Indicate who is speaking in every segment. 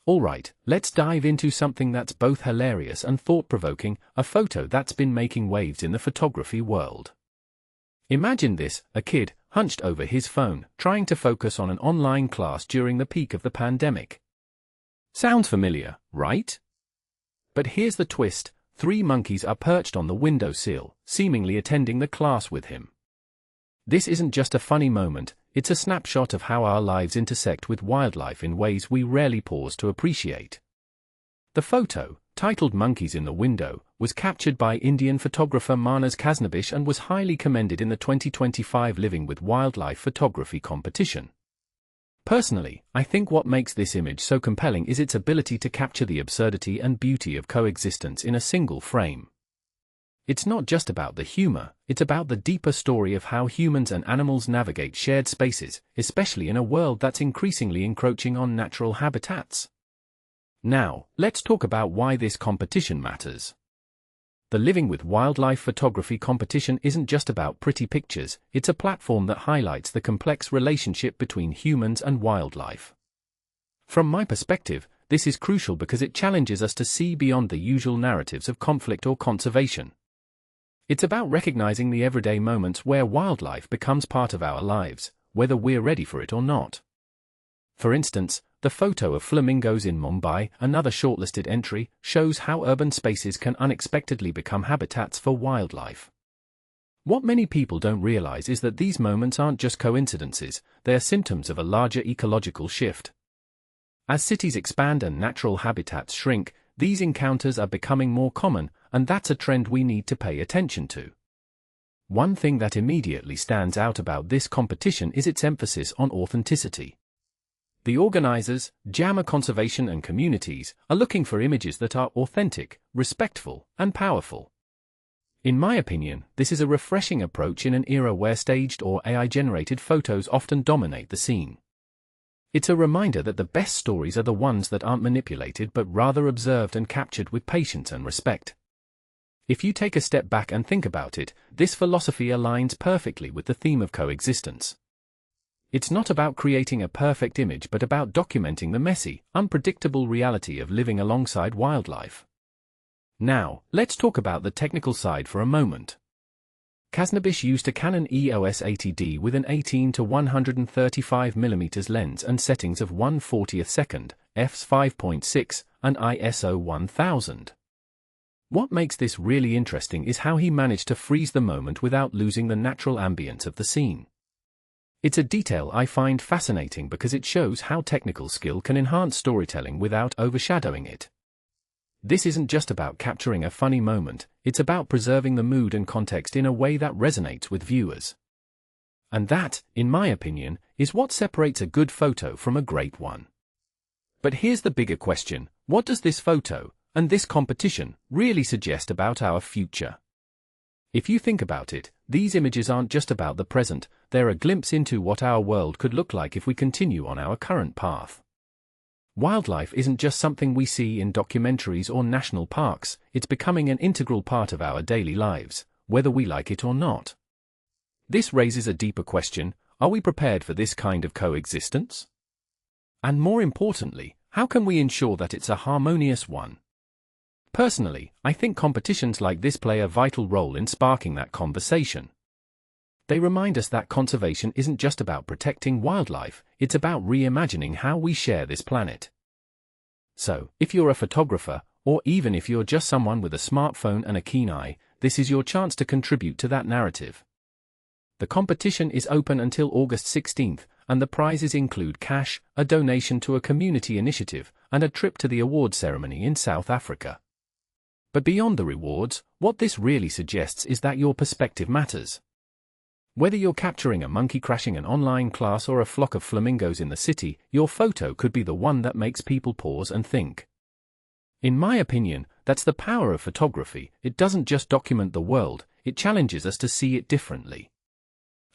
Speaker 1: Alright, let's dive into something that's both hilarious and thought-provoking, a photo that's been making waves in the photography world. Imagine this, a kid, hunched over his phone, trying to focus on an online class during the peak of the pandemic. Sounds familiar, right? But here's the twist, 3 monkeys are perched on the windowsill, seemingly attending the class with him. This isn't just a funny moment, it's a snapshot of how our lives intersect with wildlife in ways we rarely pause to appreciate. The photo, titled Monkeys in the Window, was captured by Indian photographer Khasnabish and was highly commended in the 2025 Living with Wildlife photography competition. Personally, I think what makes this image so compelling is its ability to capture the absurdity and beauty of coexistence in a single frame. It's not just about the humor, it's about the deeper story of how humans and animals navigate shared spaces, especially in a world that's increasingly encroaching on natural habitats. Now, let's talk about why this competition matters. The Living with Wildlife photography competition isn't just about pretty pictures, it's a platform that highlights the complex relationship between humans and wildlife. From my perspective, this is crucial because it challenges us to see beyond the usual narratives of conflict or conservation. It's about recognizing the everyday moments where wildlife becomes part of our lives, whether we're ready for it or not. For instance, the photo of flamingos in Mumbai, another shortlisted entry, shows how urban spaces can unexpectedly become habitats for wildlife. What many people don't realize is that these moments aren't just coincidences, they're symptoms of a larger ecological shift. As cities expand and natural habitats shrink, these encounters are becoming more common, and that's a trend we need to pay attention to. One thing that immediately stands out about this competition is its emphasis on authenticity. The organizers, Jammer Conservation and Communities, are looking for images that are authentic, respectful, and powerful. In my opinion, this is a refreshing approach in an era where staged or AI-generated photos often dominate the scene. It's a reminder that the best stories are the ones that aren't manipulated but rather observed and captured with patience and respect. If you take a step back and think about it, this philosophy aligns perfectly with the theme of coexistence. It's not about creating a perfect image but about documenting the messy, unpredictable reality of living alongside wildlife. Now, let's talk about the technical side for a moment. Khasnabish used a Canon EOS 80D with an 18 to 135mm lens and settings of 1/40th second, f/5.6, and ISO 1000. What makes this really interesting is how he managed to freeze the moment without losing the natural ambience of the scene. It's a detail I find fascinating because it shows how technical skill can enhance storytelling without overshadowing it. This isn't just about capturing a funny moment, it's about preserving the mood and context in a way that resonates with viewers. And that, in my opinion, is what separates a good photo from a great one. But here's the bigger question, what does this photo, and this competition, really suggest about our future? If you think about it, these images aren't just about the present, they're a glimpse into what our world could look like if we continue on our current path. Wildlife isn't just something we see in documentaries or national parks, it's becoming an integral part of our daily lives, whether we like it or not. This raises a deeper question, are we prepared for this kind of coexistence? And more importantly, how can we ensure that it's a harmonious one? Personally, I think competitions like this play a vital role in sparking that conversation. They remind us that conservation isn't just about protecting wildlife, it's about reimagining how we share this planet. So, if you're a photographer, or even if you're just someone with a smartphone and a keen eye, this is your chance to contribute to that narrative. The competition is open until August 16th, and the prizes include cash, a donation to a community initiative, and a trip to the award ceremony in South Africa. But beyond the rewards, what this really suggests is that your perspective matters. Whether you're capturing a monkey crashing an online class or a flock of flamingos in the city, your photo could be the one that makes people pause and think. In my opinion, that's the power of photography, it doesn't just document the world, it challenges us to see it differently.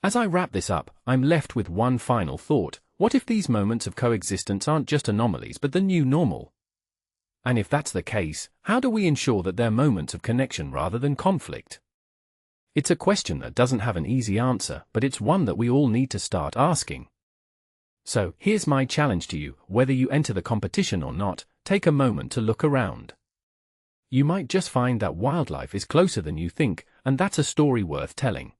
Speaker 1: As I wrap this up, I'm left with one final thought, what if these moments of coexistence aren't just anomalies but the new normal? And if that's the case, how do we ensure that they're moments of connection rather than conflict? It's a question that doesn't have an easy answer, but it's one that we all need to start asking. So, here's my challenge to you: whether you enter the competition or not, take a moment to look around. You might just find that wildlife is closer than you think, and that's a story worth telling.